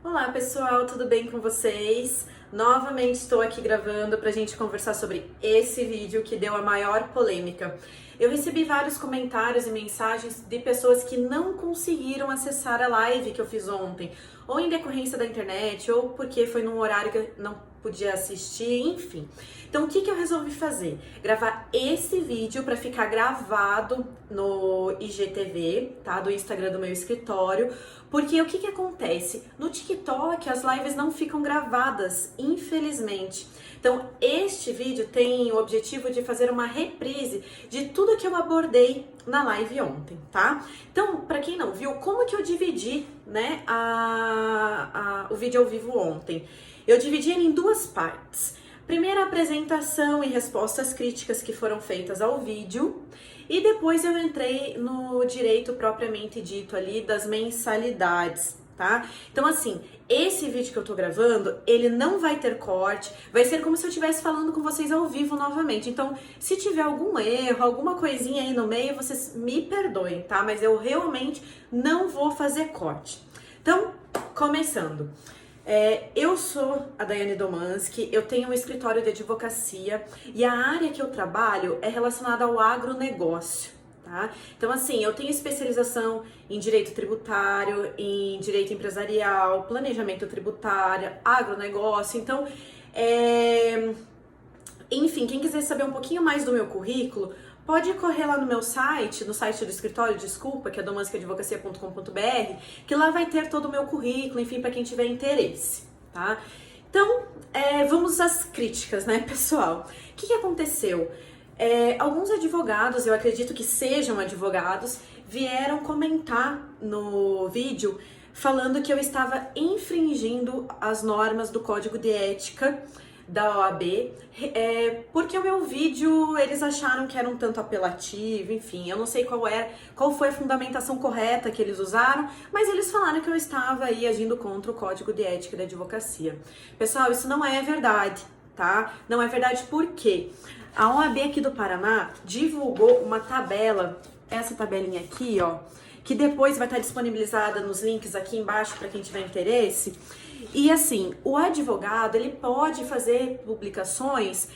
Olá pessoal, tudo bem com vocês? Novamente estou aqui gravando para a gente conversar sobre esse vídeo que deu a maior polêmica. Eu recebi vários comentários e mensagens de pessoas que não conseguiram acessar a live que eu fiz ontem, ou em decorrência da internet, ou porque foi num horário que eu não podia assistir, enfim. Então o que eu resolvi fazer? Gravar esse vídeo para ficar gravado no IGTV, tá? Do Instagram do meu escritório, porque o que acontece? No TikTok as lives não ficam gravadas, infelizmente. Então este vídeo tem o objetivo de fazer uma reprise de tudo que eu abordei na live ontem, tá? Então, para quem não viu, como que eu dividi, né, o vídeo ao vivo ontem? Eu dividi ele em duas partes. Primeiro, a apresentação e respostas críticas que foram feitas ao vídeo. E depois eu entrei no direito propriamente dito ali das mensalidades, tá? Então assim, esse vídeo que eu tô gravando, ele não vai ter corte, vai ser como se eu estivesse falando com vocês ao vivo novamente. Então, se tiver algum erro, alguma coisinha aí no meio, vocês me perdoem, tá? Mas eu realmente não vou fazer corte. Então, começando. Eu sou a Daiane Domanski, eu tenho um escritório de advocacia e a área que eu trabalho é relacionada ao agronegócio, tá? Então, assim, eu tenho especialização em direito tributário, em direito empresarial, planejamento tributário, agronegócio. Então, enfim, quem quiser saber um pouquinho mais do meu currículo, pode correr lá no meu site, no site do escritório, desculpa, que é domanskiadvocacia.com.br, que lá vai ter todo o meu currículo, enfim, para quem tiver interesse, tá? Então, vamos às críticas, né, pessoal? O que aconteceu? Alguns advogados, eu acredito que sejam advogados, vieram comentar no vídeo falando que eu estava infringindo as normas do Código de Ética da OAB, porque o meu vídeo eles acharam que era um tanto apelativo, enfim, eu não sei qual foi a fundamentação correta que eles usaram, mas eles falaram que eu estava aí agindo contra o Código de Ética da Advocacia. Pessoal, isso não é verdade, tá? Não é verdade porque a OAB aqui do Paraná divulgou uma tabela, essa tabelinha aqui, ó, que depois vai estar disponibilizada nos links aqui embaixo para quem tiver interesse. E assim, o advogado, ele pode fazer publicações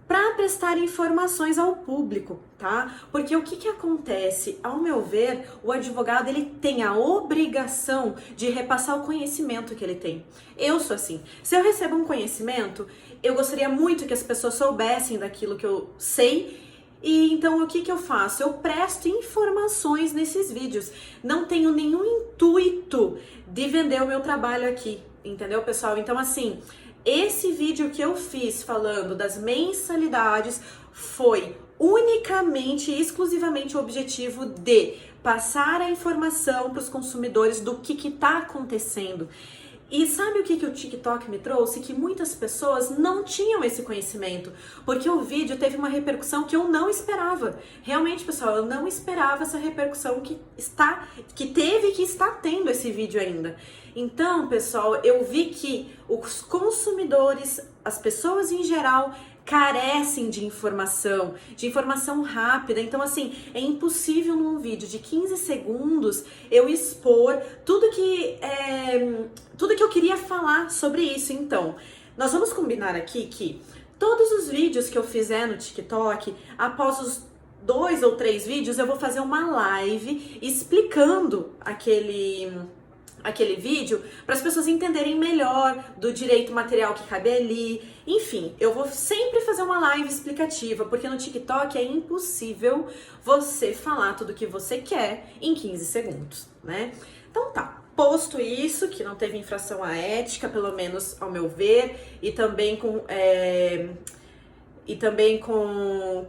para prestar informações ao público, tá? Porque o que acontece? Ao meu ver, o advogado, ele tem a obrigação de repassar o conhecimento que ele tem. Eu sou assim. Se eu recebo um conhecimento, eu gostaria muito que as pessoas soubessem daquilo que eu sei. E então o que eu faço? Eu presto informações nesses vídeos. Não tenho nenhum intuito de vender o meu trabalho aqui, entendeu, pessoal? Então assim, esse vídeo que eu fiz falando das mensalidades foi unicamente e exclusivamente o objetivo de passar a informação para os consumidores do que está acontecendo. E sabe o que o TikTok me trouxe? Que muitas pessoas não tinham esse conhecimento, porque o vídeo teve uma repercussão que eu não esperava. Realmente, pessoal, eu não esperava essa repercussão que teve e que está tendo esse vídeo ainda. Então, pessoal, eu vi que os consumidores, as pessoas em geral, carecem de informação rápida. Então, assim, é impossível num vídeo de 15 segundos eu expor tudo que eu queria falar sobre isso. Então, nós vamos combinar aqui que todos os vídeos que eu fizer no TikTok, após os 2 ou 3 vídeos, eu vou fazer uma live explicando aquele vídeo para as pessoas entenderem melhor do direito material que cabe ali. Enfim, eu vou sempre fazer uma live explicativa, porque no TikTok é impossível você falar tudo o que você quer em 15 segundos, né? Então tá. Posto isso, que não teve infração à ética, pelo menos ao meu ver, e também com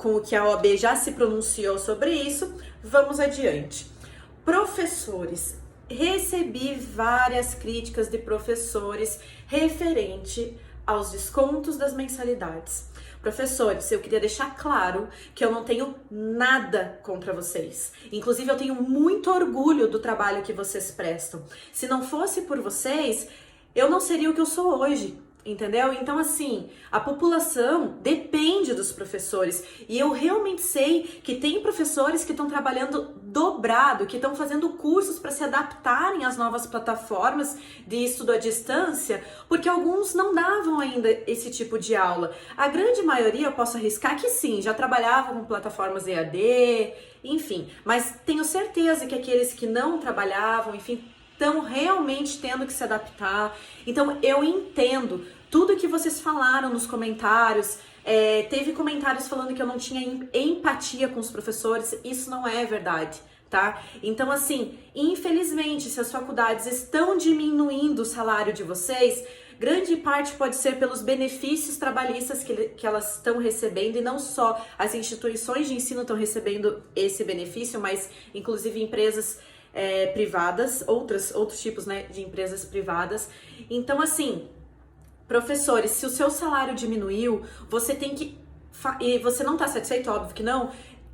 o que a OAB já se pronunciou sobre isso, vamos adiante. Professores, recebi várias críticas de professores referente aos descontos das mensalidades. Professores, eu queria deixar claro que eu não tenho nada contra vocês. Inclusive, eu tenho muito orgulho do trabalho que vocês prestam. Se não fosse por vocês, eu não seria o que eu sou hoje. entendeu? Então, assim, a população depende dos professores. E eu realmente sei que tem professores que estão trabalhando dobrado, que estão fazendo cursos para se adaptarem às novas plataformas de estudo à distância, porque alguns não davam ainda esse tipo de aula. A grande maioria, eu posso arriscar que sim, já trabalhavam com plataformas EAD, enfim. Mas tenho certeza que aqueles que não trabalhavam, enfim, estão realmente tendo que se adaptar. Então eu entendo tudo que vocês falaram nos comentários. Teve comentários falando que eu não tinha empatia com os professores. Isso não é verdade, tá? Então, assim, infelizmente, se as faculdades estão diminuindo o salário de vocês, grande parte pode ser pelos benefícios trabalhistas que elas estão recebendo, e não só as instituições de ensino estão recebendo esse benefício, mas inclusive empresas privadas, outros tipos, né, de empresas privadas. Então, assim, professores, se o seu salário diminuiu, você tem que, e você não está satisfeito, óbvio que não,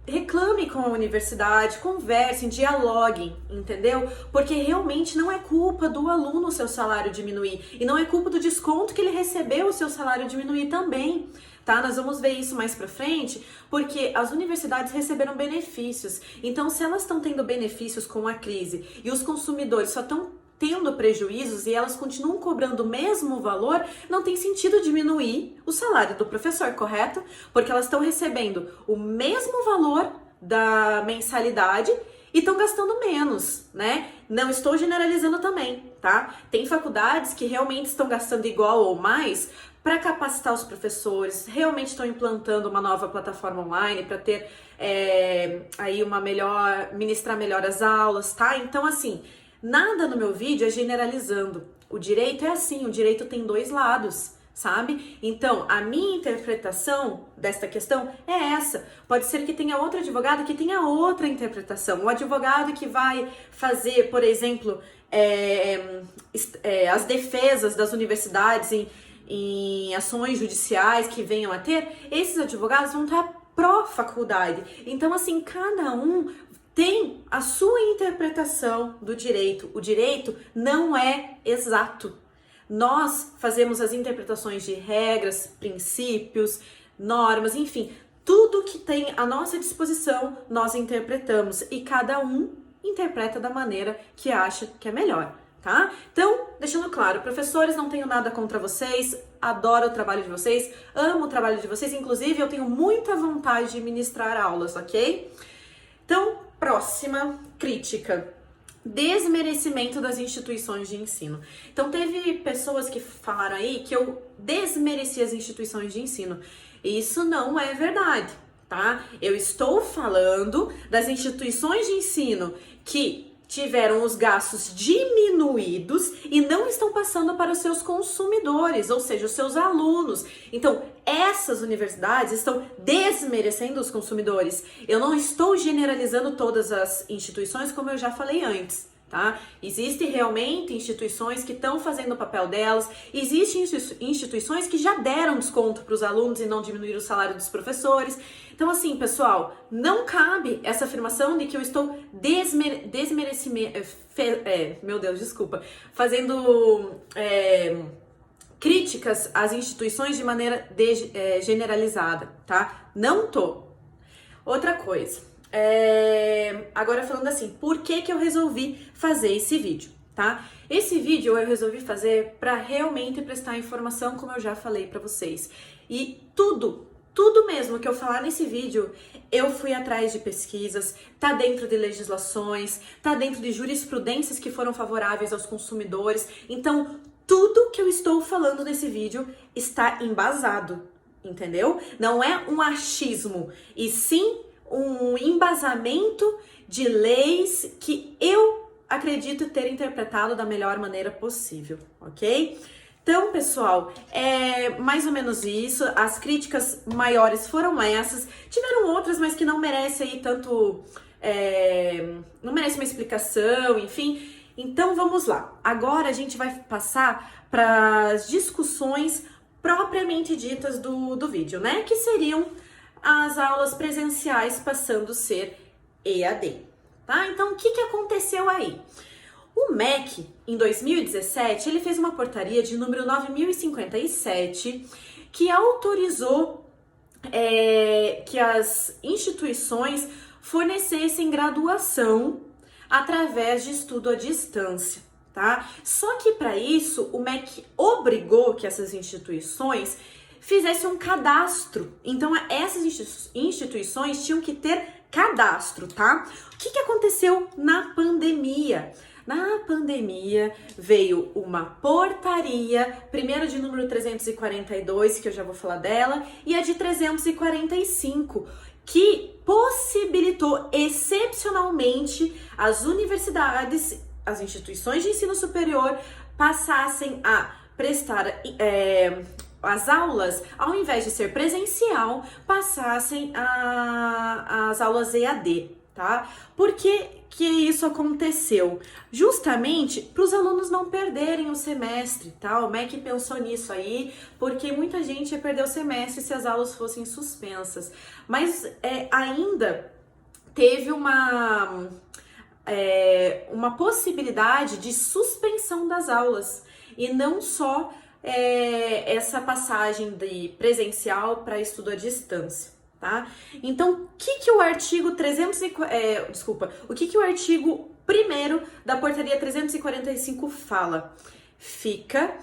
reclame com a universidade, conversem, dialoguem, entendeu? Porque realmente não é culpa do aluno o seu salário diminuir, e não é culpa do desconto que ele recebeu o seu salário diminuir também. Tá? Nós vamos ver isso mais pra frente, porque as universidades receberam benefícios. Então, se elas estão tendo benefícios com a crise e os consumidores só estão tendo prejuízos e elas continuam cobrando o mesmo valor, não tem sentido diminuir o salário do professor, correto? Porque elas estão recebendo o mesmo valor da mensalidade e estão gastando menos, né? Não estou generalizando também, tá? Tem faculdades que realmente estão gastando igual ou mais para capacitar os professores, realmente estão implantando uma nova plataforma online para ter aí ministrar melhor as aulas, tá? Então, assim, nada no meu vídeo é generalizando. O direito é assim, o direito tem dois lados, sabe? Então, a minha interpretação desta questão é essa. Pode ser que tenha outro advogado que tenha outra interpretação. O advogado que vai fazer, por exemplo, as defesas das universidades em ações judiciais que venham a ter, esses advogados vão estar pró-faculdade. Então, assim, cada um tem a sua interpretação do direito. O direito não é exato. Nós fazemos as interpretações de regras, princípios, normas, enfim, tudo que tem à nossa disposição nós interpretamos, e cada um interpreta da maneira que acha que é melhor, tá? Então, deixando claro, professores, não tenho nada contra vocês, adoro o trabalho de vocês, amo o trabalho de vocês, inclusive eu tenho muita vontade de ministrar aulas, ok? Então, próxima crítica. Desmerecimento das instituições de ensino. Então, teve pessoas que falaram aí que eu desmereci as instituições de ensino. Isso não é verdade, tá? Eu estou falando das instituições de ensino que tiveram os gastos diminuídos e não estão passando para os seus consumidores, ou seja, os seus alunos. Então, essas universidades estão desmerecendo os consumidores. Eu não estou generalizando todas as instituições, como eu já falei antes, tá? Existem realmente instituições que estão fazendo o papel delas, existem instituições que já deram desconto para os alunos e não diminuíram o salário dos professores. Então, assim, pessoal, não cabe essa afirmação de que eu estou fazendo críticas às instituições de maneira generalizada, tá? Não tô. Outra coisa, agora falando assim, por que eu resolvi fazer esse vídeo, tá? Esse vídeo eu resolvi fazer para realmente prestar informação, como eu já falei para vocês. E tudo mesmo que eu falar nesse vídeo, eu fui atrás de pesquisas, tá dentro de legislações, tá dentro de jurisprudências que foram favoráveis aos consumidores. Então, tudo que eu estou falando nesse vídeo está embasado, entendeu? Não é um achismo, e sim um embasamento de leis que eu acredito ter interpretado da melhor maneira possível, ok? Então, pessoal, é mais ou menos isso. As críticas maiores foram essas. Tiveram outras, mas que não merecem aí tanto... não merece uma explicação, enfim. Então, vamos lá. Agora a gente vai passar para as discussões propriamente ditas do vídeo, né? Que seriam as aulas presenciais passando a ser EAD, tá? Então, o que aconteceu aí? O MEC, em 2017, ele fez uma portaria de número 9057 que autorizou que as instituições fornecessem graduação através de estudo à distância, tá? Só que para isso o MEC obrigou que essas instituições fizessem um cadastro. Então essas instituições tinham que ter cadastro, tá? O que aconteceu na pandemia? Na pandemia veio uma portaria, primeiro de número 342, que eu já vou falar dela, e a de 345, que possibilitou excepcionalmente as universidades, as instituições de ensino superior passassem a prestar as aulas, ao invés de ser presencial, passassem as aulas EAD, tá? Por que isso aconteceu? Justamente para os alunos não perderem o semestre, tá? O MEC pensou nisso aí, porque muita gente ia perder o semestre se as aulas fossem suspensas. Mas ainda teve uma possibilidade de suspensão das aulas, e não só essa passagem de presencial para estudo à distância, tá? Então, o que o artigo o artigo 1º da portaria 345 fala? Fica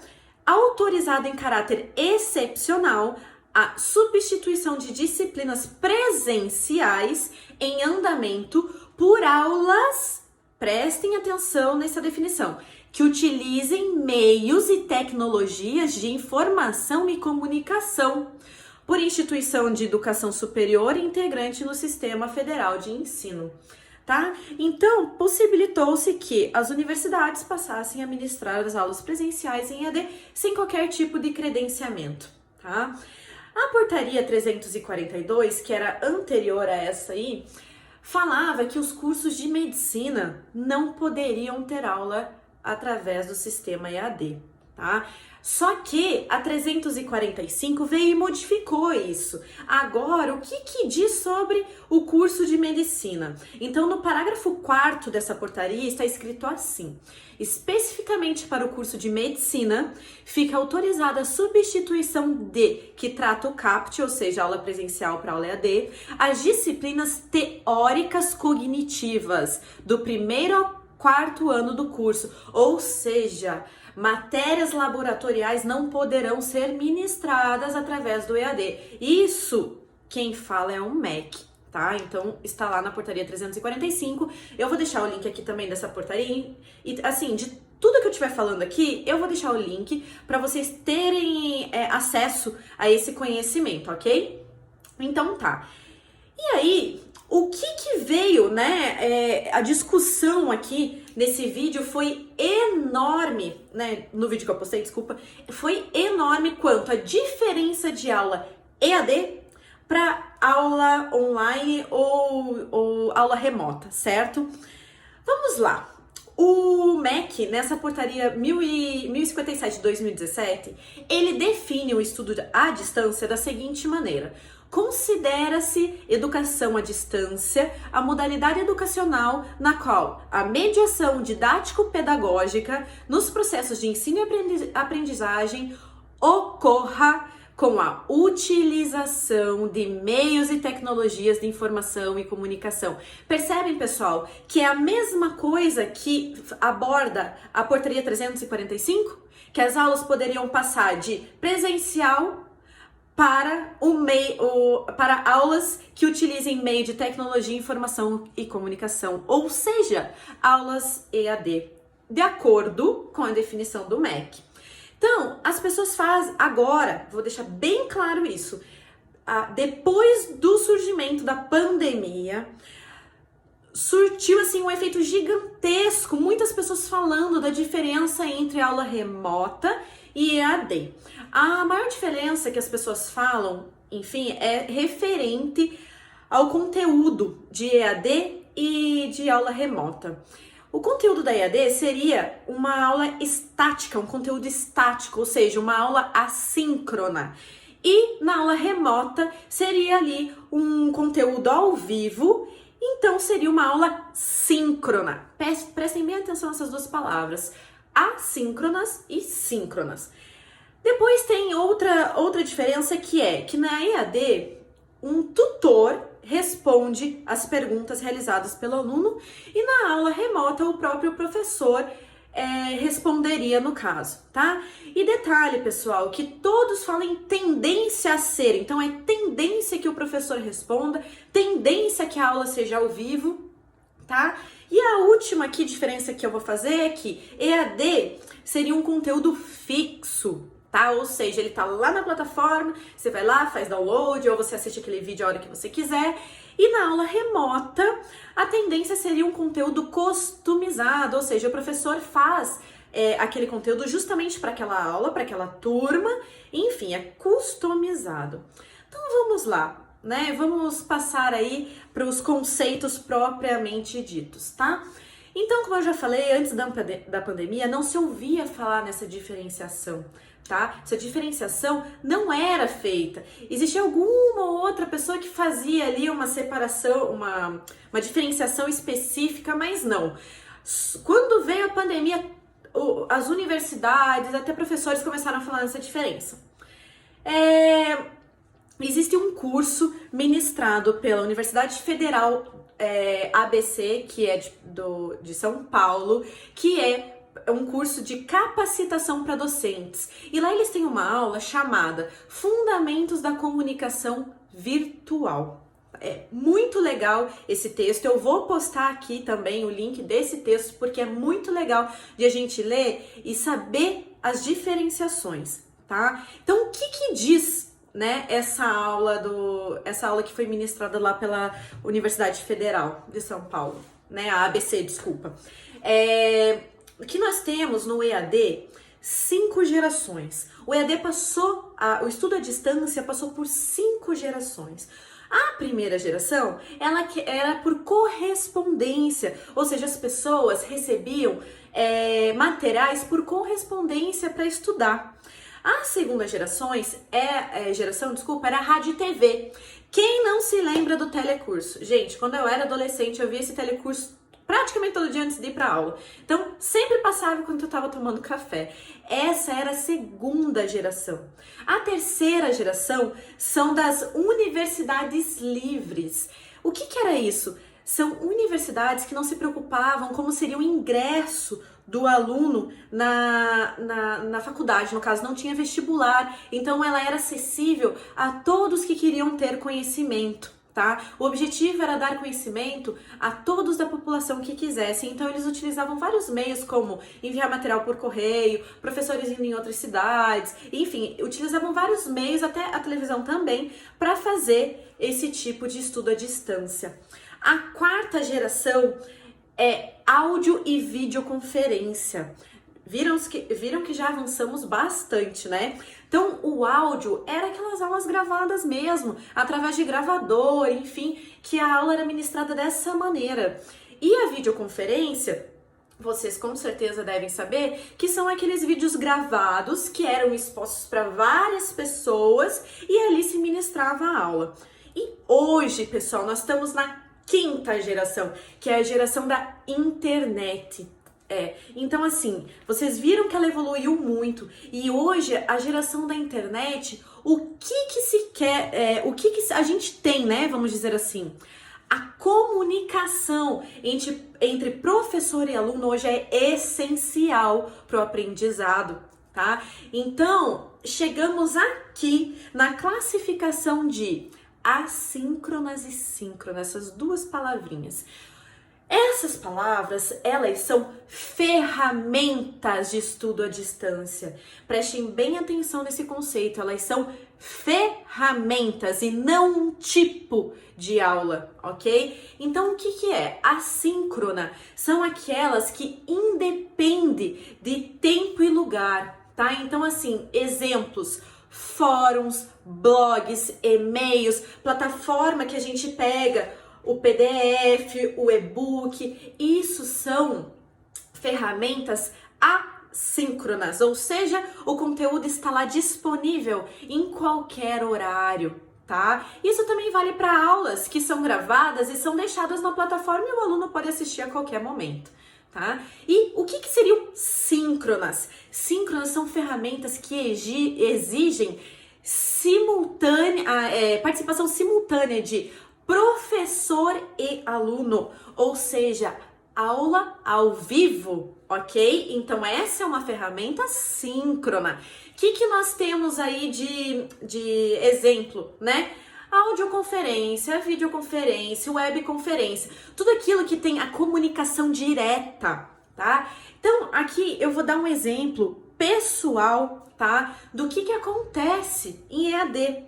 autorizado em caráter excepcional a substituição de disciplinas presenciais em andamento por aulas, prestem atenção nessa definição, que utilizem meios e tecnologias de informação e comunicação por instituição de educação superior integrante no Sistema Federal de Ensino, tá? Então, possibilitou-se que as universidades passassem a ministrar as aulas presenciais em EAD sem qualquer tipo de credenciamento, tá? A portaria 342, que era anterior a essa aí, falava que os cursos de medicina não poderiam ter aula através do sistema EAD, tá? Só que a 345 veio e modificou isso. Agora, o que diz sobre o curso de medicina? Então, no parágrafo 4º dessa portaria está escrito assim: especificamente para o curso de medicina, fica autorizada a substituição de, que trata o CAPT, ou seja, aula presencial para aula EAD, as disciplinas teóricas cognitivas do 1º ao 4º ano do curso, ou seja, matérias laboratoriais não poderão ser ministradas através do EAD. Isso, quem fala é o MEC, tá? Então, está lá na portaria 345. Eu vou deixar o link aqui também dessa portaria. E, assim, de tudo que eu estiver falando aqui, eu vou deixar o link para vocês terem acesso a esse conhecimento, ok? Então, tá. E aí, o que veio, né? A discussão aqui nesse vídeo foi enorme, né? No vídeo que eu postei, desculpa, foi enorme quanto a diferença de aula EAD para aula online ou aula remota, certo? Vamos lá. O MEC, nessa portaria 1057 de 2017, ele define o estudo à distância da seguinte maneira: considera-se educação à distância a modalidade educacional na qual a mediação didático-pedagógica nos processos de ensino e aprendizagem ocorra com a utilização de meios e tecnologias de informação e comunicação. Percebem, pessoal, que é a mesma coisa que aborda a portaria 345? Que as aulas poderiam passar de presencial para para aulas que utilizem meio de tecnologia, informação e comunicação, ou seja, aulas EAD, de acordo com a definição do MEC. Então, as pessoas fazem, agora, vou deixar bem claro isso, depois do surgimento da pandemia, surtiu assim um efeito gigantesco, muitas pessoas falando da diferença entre aula remota e EAD. A maior diferença que as pessoas falam, enfim, é referente ao conteúdo de EAD e de aula remota. O conteúdo da EAD seria uma aula estática, um conteúdo estático, ou seja, uma aula assíncrona. E na aula remota seria ali um conteúdo ao vivo Então seria uma aula síncrona. Prestem bem atenção nessas duas palavras, assíncronas e síncronas. Depois tem outra diferença que é que na EAD, um tutor responde as perguntas realizadas pelo aluno e na aula remota o próprio professor responderia no caso, tá? E detalhe, pessoal, que todos falam em tendência a ser, então é tendência que o professor responda, tendência que a aula seja ao vivo, tá? E a última aqui diferença que eu vou fazer é que EAD seria um conteúdo fixo, tá? Ou seja, ele tá lá na plataforma, você vai lá, faz download, ou você assiste aquele vídeo a hora que você quiser. E na aula remota, a tendência seria um conteúdo customizado, ou seja, o professor faz aquele conteúdo justamente para aquela aula, para aquela turma, enfim, é customizado. Então vamos lá, né? Vamos passar aí para os conceitos propriamente ditos, tá? Então, como eu já falei, antes da pandemia, não se ouvia falar nessa diferenciação, tá? Essa diferenciação não era feita. Existia alguma outra pessoa que fazia ali uma separação, uma diferenciação específica, mas não. Quando veio a pandemia, as universidades, até professores começaram a falar nessa diferença. Existe um curso ministrado pela Universidade Federal ABC, que é de São Paulo, que é um curso de capacitação para docentes. E lá eles têm uma aula chamada Fundamentos da Comunicação Virtual. É muito legal esse texto, eu vou postar aqui também o link desse texto, porque é muito legal de a gente ler e saber as diferenciações, tá? Então, o que diz, né, essa aula que foi ministrada lá pela Universidade Federal de São Paulo, né, a ABC, desculpa. Que nós temos no EAD 5 gerações. O EAD o estudo à distância passou por 5 gerações. A primeira geração, ela era por correspondência, ou seja, as pessoas recebiam materiais por correspondência para estudar. A segunda geração, era rádio e TV. Quem não se lembra do telecurso? Gente, quando eu era adolescente, eu via esse telecurso praticamente todo dia antes de ir para aula. Então, sempre passava quando eu estava tomando café. Essa era a segunda geração. A terceira geração são das universidades livres. O que era isso? São universidades que não se preocupavam como seria o ingresso do aluno na faculdade, no caso não tinha vestibular, então ela era acessível a todos que queriam ter conhecimento. Tá? O objetivo era dar conhecimento a todos da população que quisessem, então eles utilizavam vários meios como enviar material por correio, professores indo em outras cidades, enfim, utilizavam vários meios, até a televisão também, para fazer esse tipo de estudo à distância. A quarta geração é áudio e videoconferência. Viram que já avançamos bastante, né? Então, o áudio era aquelas aulas gravadas mesmo, através de gravador, enfim, que a aula era ministrada dessa maneira. E a videoconferência, vocês com certeza devem saber, que são aqueles vídeos gravados que eram expostos para várias pessoas e ali se ministrava a aula. E hoje, pessoal, nós estamos na quinta geração, que é a geração da internet. Então assim, vocês viram que ela evoluiu muito e hoje a geração da internet, o que se quer, o que a gente tem, né, vamos dizer assim, a comunicação entre professor e aluno hoje é essencial para o aprendizado, tá? Então, chegamos aqui na classificação de assíncronas e síncronas, essas duas palavrinhas. Essas palavras, elas são ferramentas de estudo à distância. Prestem bem atenção nesse conceito, elas são ferramentas e não um tipo de aula, ok? Então, o que é? Assíncrona são aquelas que independem de tempo e lugar, tá? Então, assim, exemplos: fóruns, blogs, e-mails, plataforma que a gente pega o PDF, o e-book, isso são ferramentas assíncronas, ou seja, o conteúdo está lá disponível em qualquer horário, tá? Isso também vale para aulas que são gravadas e são deixadas na plataforma e o aluno pode assistir a qualquer momento, tá? E o que seriam síncronas? Síncronas são ferramentas que exigem participação simultânea de professor e aluno, ou seja, aula ao vivo, ok? Então essa é uma ferramenta síncrona. O que nós temos aí de exemplo, né? Audioconferência, videoconferência, webconferência, tudo aquilo que tem a comunicação direta, tá? Então aqui eu vou dar um exemplo pessoal, tá? Do que acontece em EAD.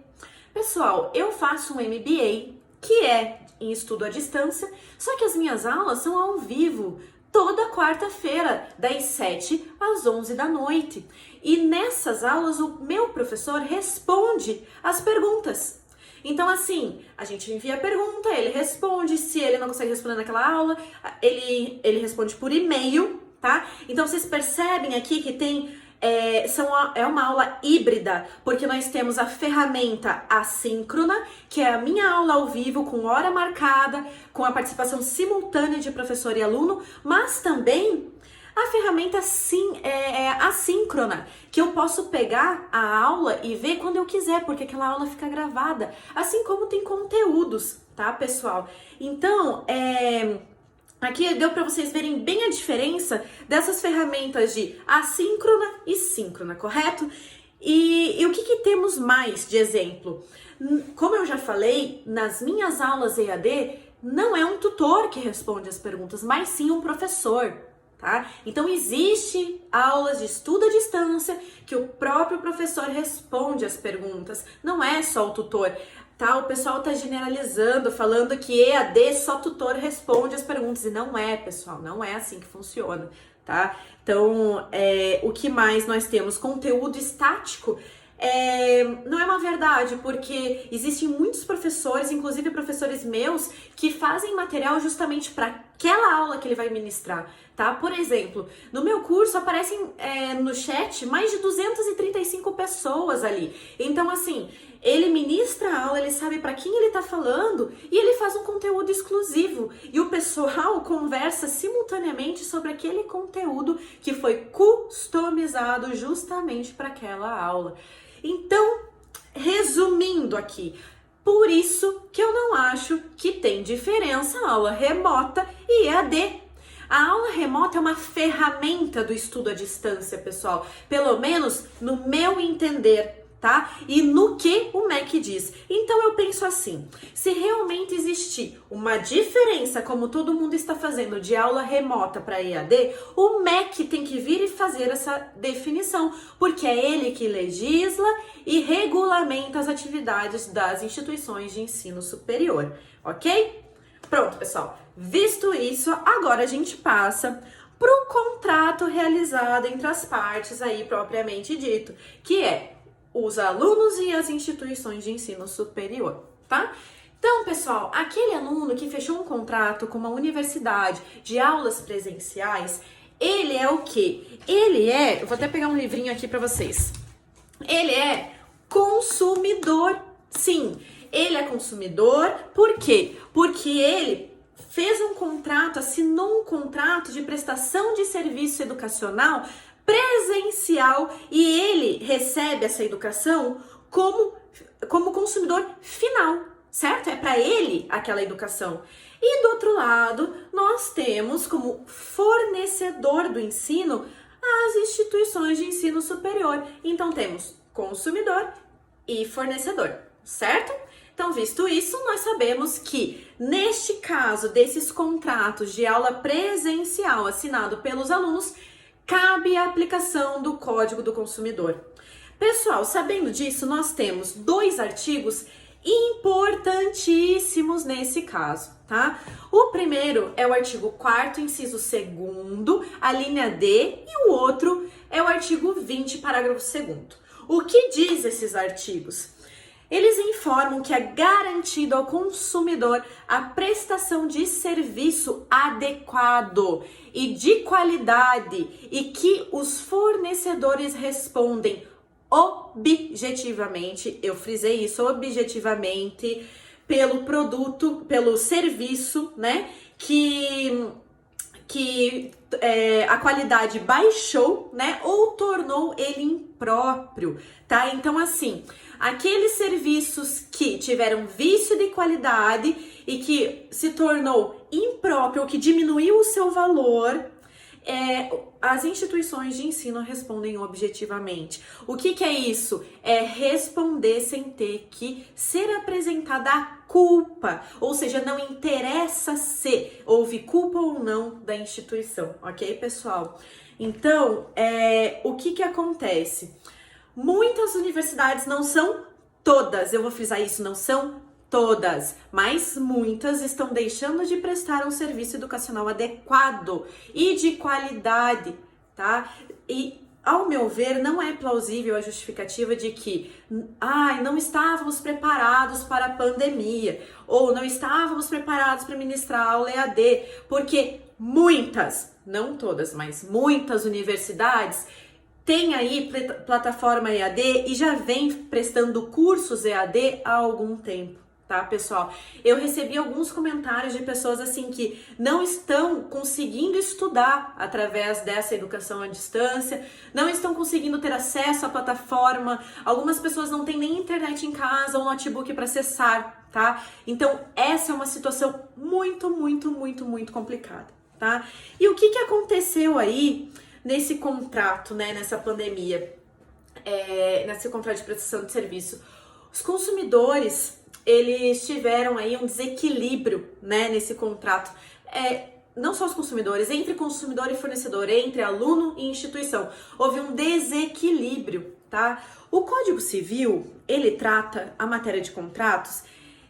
Pessoal, eu faço um MBA, que é em estudo à distância, só que as minhas aulas são ao vivo, toda quarta-feira, das 7 às 11 da noite. E nessas aulas o meu professor responde as perguntas. Então assim, a gente envia a pergunta, ele responde, se ele não consegue responder naquela aula, ele responde por e-mail, tá? Então vocês percebem aqui que tem é uma aula híbrida, porque nós temos a ferramenta assíncrona, que é a minha aula ao vivo, com hora marcada, com a participação simultânea de professor e aluno, mas também a ferramenta assíncrona, que eu posso pegar a aula e ver quando eu quiser, porque aquela aula fica gravada, assim como tem conteúdos, tá, pessoal? Então, aqui deu para vocês verem bem a diferença dessas ferramentas de assíncrona e síncrona, correto? E o que temos mais de exemplo? Como eu já falei, nas minhas aulas EAD, não é um tutor que responde as perguntas, mas sim um professor, tá? Então, existe aulas de estudo à distância que o próprio professor responde as perguntas, não é só o tutor. Tá, o pessoal tá generalizando, falando que EAD só tutor responde as perguntas, e não é, pessoal, não é assim que funciona, tá? Então, o que mais nós temos? Conteúdo estático não é uma verdade, porque existem muitos professores, inclusive professores meus, que fazem material justamente para aquela aula que ele vai ministrar, tá? Por exemplo, no meu curso aparecem no chat mais de 235 pessoas ali. Então, assim, ele ministra a aula, ele sabe para quem ele está falando e ele faz um conteúdo exclusivo. E o pessoal conversa simultaneamente sobre aquele conteúdo que foi customizado justamente para aquela aula. Então, resumindo aqui, por isso que eu não acho que tem diferença a aula remota e EAD. A aula remota é uma ferramenta do estudo à distância, pessoal, pelo menos no meu entender, tá? E no que o MEC diz. Então eu penso assim, se realmente existir uma diferença, como todo mundo está fazendo, de aula remota para EAD, o MEC tem que vir e fazer essa definição, porque é ele que legisla e regulamenta as atividades das instituições de ensino superior, ok? Pronto, pessoal. Visto isso, agora a gente passa para o contrato realizado entre as partes aí propriamente dito, que é os alunos e as instituições de ensino superior, tá? Então, pessoal, aquele aluno que fechou um contrato com uma universidade de aulas presenciais, ele é o quê? Eu vou até pegar um livrinho aqui para vocês. Ele é consumidor, sim. Ele é consumidor, por quê? Porque ele fez um contrato, assinou um contrato de prestação de serviço educacional presencial e ele recebe essa educação como consumidor final, certo? É para ele aquela educação. E do outro lado, nós temos como fornecedor do ensino as instituições de ensino superior. Então temos consumidor e fornecedor, certo? Então, visto isso, nós sabemos que, neste caso desses contratos de aula presencial assinado pelos alunos, cabe a aplicação do Código do Consumidor. Pessoal, sabendo disso, nós temos 2 artigos importantíssimos nesse caso, tá? O primeiro é o artigo 4º, inciso 2º, a linha D, e o outro é o artigo 20, parágrafo 2º. O que diz esses artigos? Eles informam que é garantido ao consumidor a prestação de serviço adequado e de qualidade e que os fornecedores respondem objetivamente, eu frisei isso, objetivamente, pelo produto, pelo serviço, né, que a qualidade baixou, né, ou tornou ele impróprio, tá? Então, assim, aqueles serviços que tiveram vício de qualidade e que se tornou impróprio, ou que diminuiu o seu valor, as instituições de ensino respondem objetivamente. O que é isso? É responder sem ter que ser apresentada a culpa, ou seja, não interessa se houve culpa ou não da instituição, ok, pessoal? Então, o que acontece? Muitas universidades, não são todas, eu vou frisar isso, não são todas, mas muitas estão deixando de prestar um serviço educacional adequado e de qualidade, tá? E, ao meu ver, não é plausível a justificativa de que não estávamos preparados para a pandemia, ou não estávamos preparados para ministrar aula EAD, porque muitas, não todas, mas muitas universidades têm aí plataforma EAD e já vem prestando cursos EAD há algum tempo. Tá, pessoal? Eu recebi alguns comentários de pessoas assim que não estão conseguindo estudar através dessa educação à distância, não estão conseguindo ter acesso à plataforma, algumas pessoas não têm nem internet em casa ou notebook para acessar, tá? Então, essa é uma situação muito, muito, muito, muito complicada, tá? E o que aconteceu aí nesse contrato, né, nessa pandemia, nesse contrato de prestação de serviço? Os consumidores, eles tiveram aí um desequilíbrio, né, nesse contrato. Não só os consumidores, entre consumidor e fornecedor, entre aluno e instituição. Houve um desequilíbrio, tá? O Código Civil, ele trata a matéria de contratos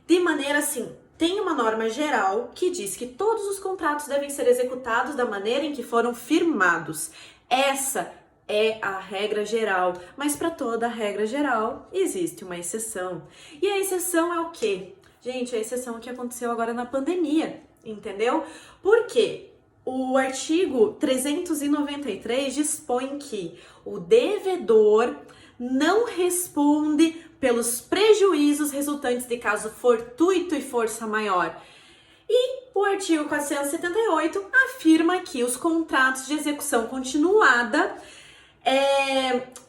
de maneira assim, tem uma norma geral que diz que todos os contratos devem ser executados da maneira em que foram firmados. Essa é a regra geral, mas para toda a regra geral existe uma exceção. E a exceção é o quê? Gente, a exceção é o que aconteceu agora na pandemia, entendeu? Porque o artigo 393 dispõe que o devedor não responde pelos prejuízos resultantes de caso fortuito e força maior. E o artigo 478 afirma que os contratos de execução continuada,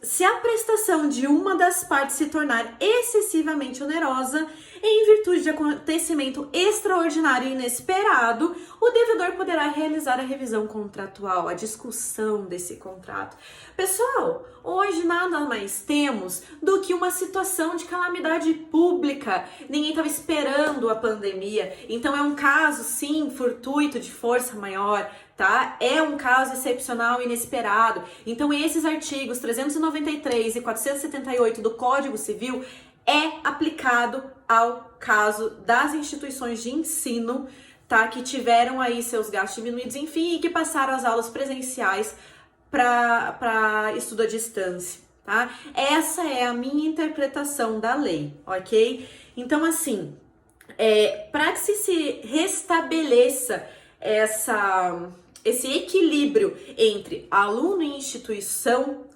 se a prestação de uma das partes se tornar excessivamente onerosa, em virtude de acontecimento extraordinário e inesperado, o devedor poderá realizar a revisão contratual, a discussão desse contrato. Pessoal, hoje nada mais temos do que uma situação de calamidade pública. Ninguém estava esperando a pandemia, então é um caso, sim, fortuito de força maior, tá? É um caso excepcional e inesperado. Então, esses artigos 393 e 478 do Código Civil é aplicado ao caso das instituições de ensino, tá? Que tiveram aí seus gastos diminuídos, enfim, e que passaram as aulas presenciais para estudo à distância, tá? Essa é a minha interpretação da lei, ok? Então, assim, para que se restabeleça esse equilíbrio entre aluno e instituição,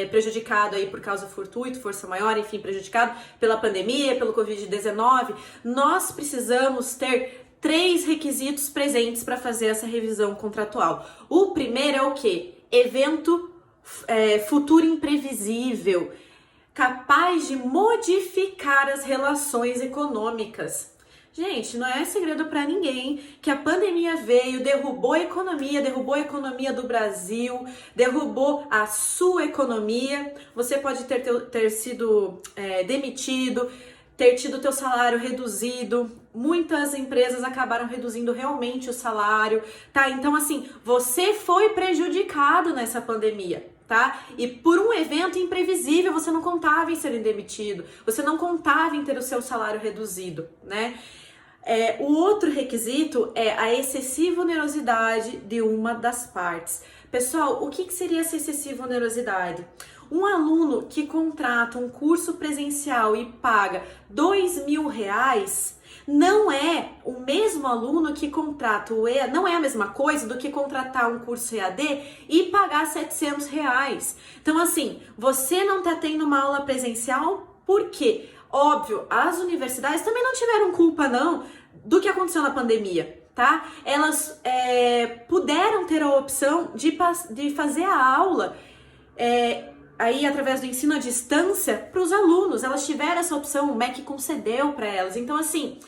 prejudicado aí por causa fortuito, força maior, enfim, prejudicado pela pandemia, pelo Covid-19, nós precisamos ter 3 requisitos presentes para fazer essa revisão contratual. O primeiro é o quê? Evento futuro imprevisível, capaz de modificar as relações econômicas. Gente, não é segredo para ninguém que a pandemia veio, derrubou a economia do Brasil, derrubou a sua economia. Você pode ter sido demitido, ter tido teu salário reduzido. Muitas empresas acabaram reduzindo realmente o salário, tá? Então, assim, você foi prejudicado nessa pandemia, tá? E por um evento imprevisível, você não contava em ser demitido, você não contava em ter o seu salário reduzido, né? O outro requisito é a excessiva onerosidade de uma das partes. Pessoal, o que seria essa excessiva onerosidade? Um aluno que contrata um curso presencial e paga R$2.000 não é o mesmo aluno que contrata o EAD, não é a mesma coisa do que contratar um curso EAD e pagar R$ 700. Então, assim, você não tá tendo uma aula presencial, por quê? Óbvio, as universidades também não tiveram culpa, não, do que aconteceu na pandemia, tá? Elas puderam ter a opção de fazer a aula aí através do ensino à distância para os alunos. Elas tiveram essa opção, o MEC concedeu para elas. Então, assim,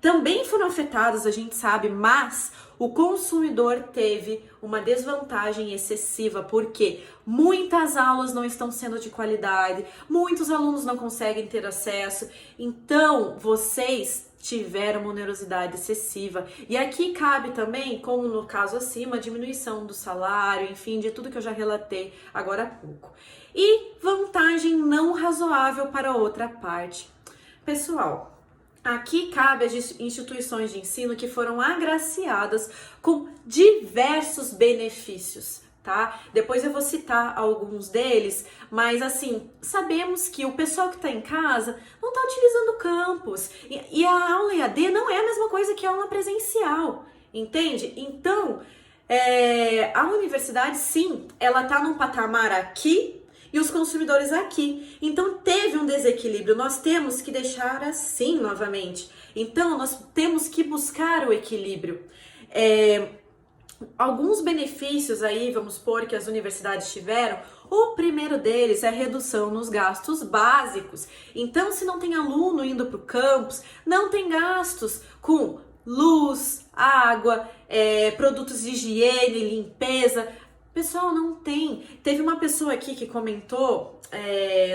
também foram afetadas, a gente sabe, mas o consumidor teve uma desvantagem excessiva, porque muitas aulas não estão sendo de qualidade, muitos alunos não conseguem ter acesso, então vocês tiveram uma onerosidade excessiva. E aqui cabe também, como no caso acima, a diminuição do salário, enfim, de tudo que eu já relatei agora há pouco. E vantagem não razoável para a outra parte. Pessoal, aqui cabe às instituições de ensino que foram agraciadas com diversos benefícios, tá? Depois eu vou citar alguns deles, mas assim, sabemos que o pessoal que está em casa não está utilizando o campus. E a aula EAD não é a mesma coisa que a aula presencial, entende? Então, a universidade, sim, ela está num patamar aqui e os consumidores aqui. Então, teve um desequilíbrio. Nós temos que deixar assim novamente. Então, nós temos que buscar o equilíbrio. Alguns benefícios aí, vamos supor, que as universidades tiveram, o primeiro deles é a redução nos gastos básicos. Então, se não tem aluno indo para o campus, não tem gastos com luz, água, produtos de higiene, limpeza. Pessoal, não tem. Teve uma pessoa aqui que comentou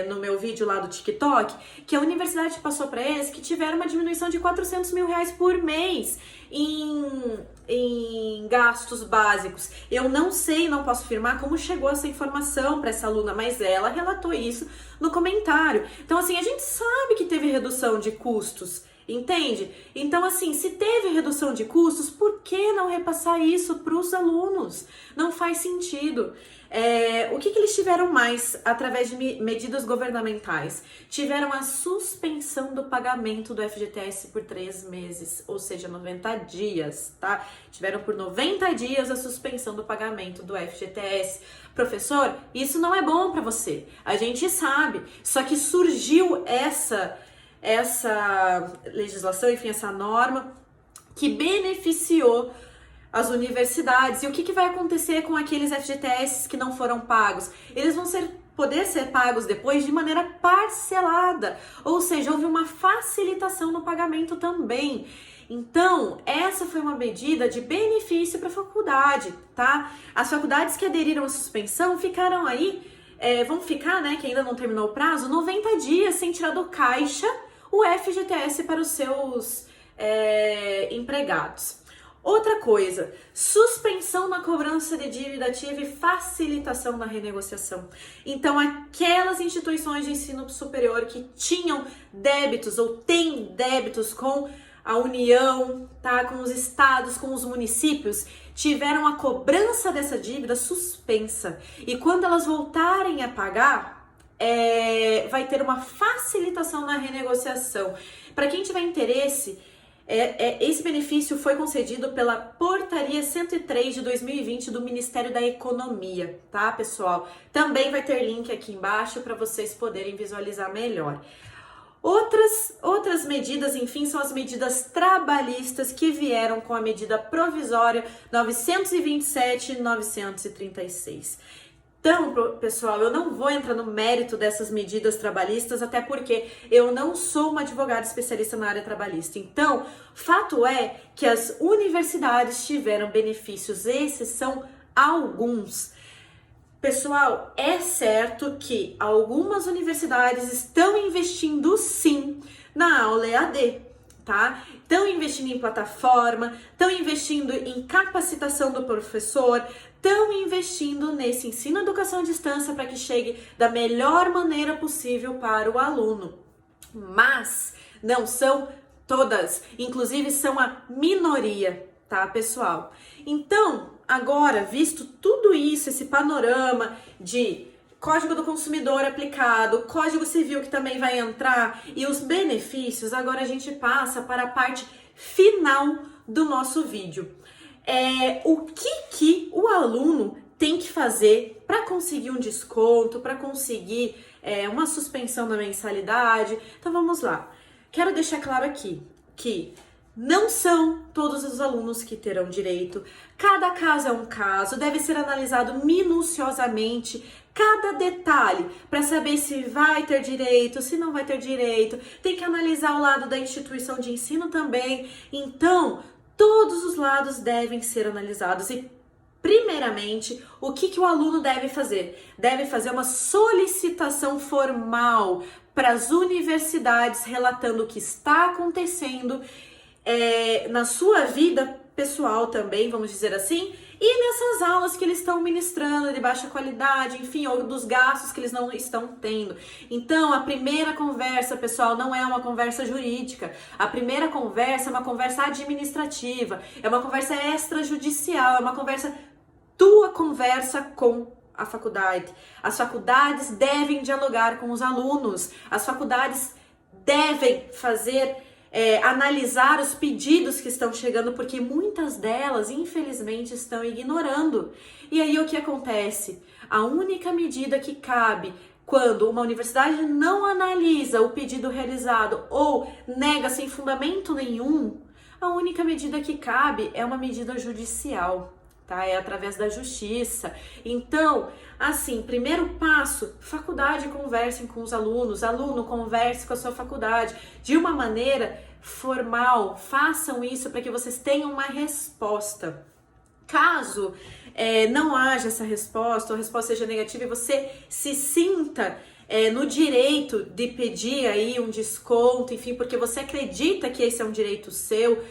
no meu vídeo lá do TikTok que a universidade passou para eles que tiveram uma diminuição de R$400 mil por mês em gastos básicos. Eu não sei, não posso afirmar como chegou essa informação para essa aluna, mas ela relatou isso no comentário. Então, assim, a gente sabe que teve redução de custos, entende? Então, assim, se teve redução de custos, por que não repassar isso para os alunos? Não faz sentido. O que eles tiveram mais através de medidas governamentais? Tiveram a suspensão do pagamento do FGTS por 3 meses, ou seja, 90 dias, tá? Tiveram por 90 dias a suspensão do pagamento do FGTS. Professor, isso não é bom para você. A gente sabe, só que surgiu essa legislação, enfim, essa norma que beneficiou as universidades. E o que vai acontecer com aqueles FGTS que não foram pagos? Eles vão poder ser pagos depois de maneira parcelada, ou seja, houve uma facilitação no pagamento também. Então, essa foi uma medida de benefício para a faculdade, tá? As faculdades que aderiram à suspensão ficaram aí, vão ficar, né, que ainda não terminou o prazo, 90 dias sem tirar do caixa o FGTS para os seus empregados. Outra coisa, suspensão na cobrança de dívida ativa e facilitação na renegociação. Então, aquelas instituições de ensino superior que tinham débitos ou têm débitos com a União, tá, com os estados, com os municípios, tiveram a cobrança dessa dívida suspensa. E quando elas voltarem a pagar, vai ter uma facilitação na renegociação. Para quem tiver interesse, esse benefício foi concedido pela Portaria 103 de 2020 do Ministério da Economia, tá, pessoal? Também vai ter link aqui embaixo para vocês poderem visualizar melhor. Outras medidas, enfim, são as medidas trabalhistas que vieram com a medida provisória 927 e 936. Então, pessoal, eu não vou entrar no mérito dessas medidas trabalhistas, até porque eu não sou uma advogada especialista na área trabalhista. Então, fato é que as universidades tiveram benefícios, esses são alguns. Pessoal, é certo que algumas universidades estão investindo sim na aula EAD, tá? Estão investindo em plataforma, estão investindo em capacitação do professor, estão investindo nesse ensino educação à distância para que chegue da melhor maneira possível para o aluno. Mas não são todas, inclusive são a minoria, tá, pessoal? Então, agora, visto tudo isso, esse panorama de Código do Consumidor aplicado, Código Civil que também vai entrar e os benefícios, agora a gente passa para a parte final do nosso vídeo. O que o aluno tem que fazer para conseguir um desconto, para conseguir uma suspensão da mensalidade. Então vamos lá. Quero deixar claro aqui que não são todos os alunos que terão direito. Cada caso é um caso, deve ser analisado minuciosamente cada detalhe para saber se vai ter direito, se não vai ter direito. Tem que analisar o lado da instituição de ensino também. Então, todos os lados devem ser analisados e, primeiramente, o que o aluno deve fazer? Deve fazer uma solicitação formal para as universidades relatando o que está acontecendo na sua vida pessoal também, vamos dizer assim, e nessas aulas que eles estão ministrando de baixa qualidade, enfim, ou dos gastos que eles não estão tendo. Então, a primeira conversa, pessoal, não é uma conversa jurídica. A primeira conversa é uma conversa administrativa, é uma conversa extrajudicial, é uma tua conversa com a faculdade. As faculdades devem dialogar com os alunos, as faculdades devem analisar os pedidos que estão chegando, porque muitas delas, infelizmente, estão ignorando. E aí o que acontece? A única medida que cabe quando uma universidade não analisa o pedido realizado ou nega sem fundamento nenhum, a única medida que cabe é uma medida judicial. Tá? É através da justiça. Então, assim, primeiro passo, faculdade conversem com os alunos, aluno converse com a sua faculdade de uma maneira formal, façam isso para que vocês tenham uma resposta. Caso não haja essa resposta, ou a resposta seja negativa e você se sinta no direito de pedir aí um desconto, enfim, porque você acredita que esse é um direito seu,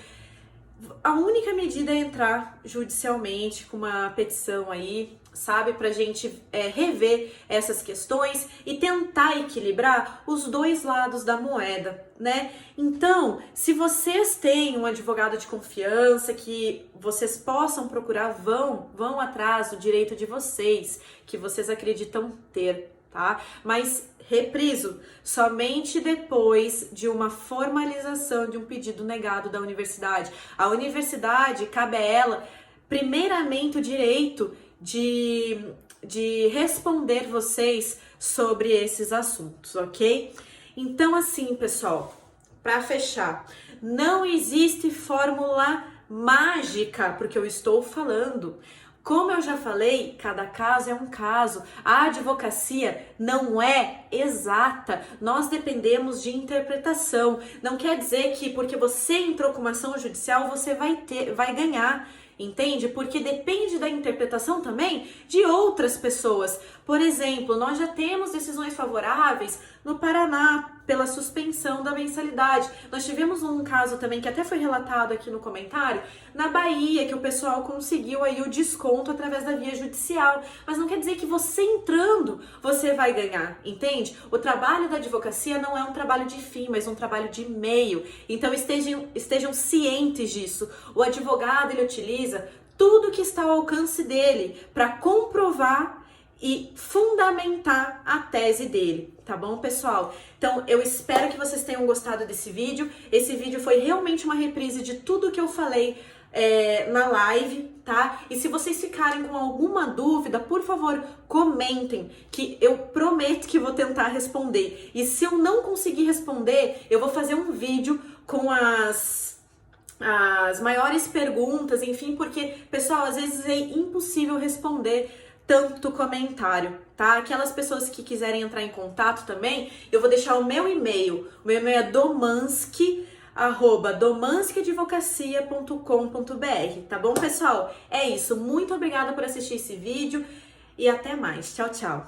a única medida é entrar judicialmente com uma petição aí, sabe, pra gente rever essas questões e tentar equilibrar os dois lados da moeda, né? Então, se vocês têm um advogado de confiança que vocês possam procurar, vão atrás do direito de vocês, que vocês acreditam ter, tá? Mas repriso, somente depois de uma formalização de um pedido negado da universidade. A universidade, cabe a ela, primeiramente, o direito de responder vocês sobre esses assuntos, ok? Então, assim, pessoal, para fechar, não existe fórmula mágica porque eu estou falando. Como eu já falei, cada caso é um caso. A advocacia não é exata. Nós dependemos de interpretação. Não quer dizer que porque você entrou com uma ação judicial, você vai ganhar. Entende? Porque depende da interpretação também de outras pessoas. Por exemplo, nós já temos decisões favoráveis no Paraná pela suspensão da mensalidade. Nós tivemos um caso também que até foi relatado aqui no comentário, na Bahia, que o pessoal conseguiu aí o desconto através da via judicial. Mas não quer dizer que você entrando, você vai ganhar, entende? O trabalho da advocacia não é um trabalho de fim, mas um trabalho de meio. Então estejam cientes disso. O advogado, ele utiliza tudo que está ao alcance dele para comprovar e fundamentar a tese dele, tá bom, pessoal? Então, eu espero que vocês tenham gostado desse vídeo. Esse vídeo foi realmente uma reprise de tudo que eu falei na live, tá? E se vocês ficarem com alguma dúvida, por favor, comentem, que eu prometo que vou tentar responder. E se eu não conseguir responder, eu vou fazer um vídeo com as maiores perguntas, enfim, porque, pessoal, às vezes é impossível responder tanto comentário, tá? Aquelas pessoas que quiserem entrar em contato também, eu vou deixar o meu e-mail. O meu e-mail é domanski@domanskiadvocacia.com.br, tá bom, pessoal? É isso. Muito obrigada por assistir esse vídeo e até mais. Tchau, tchau.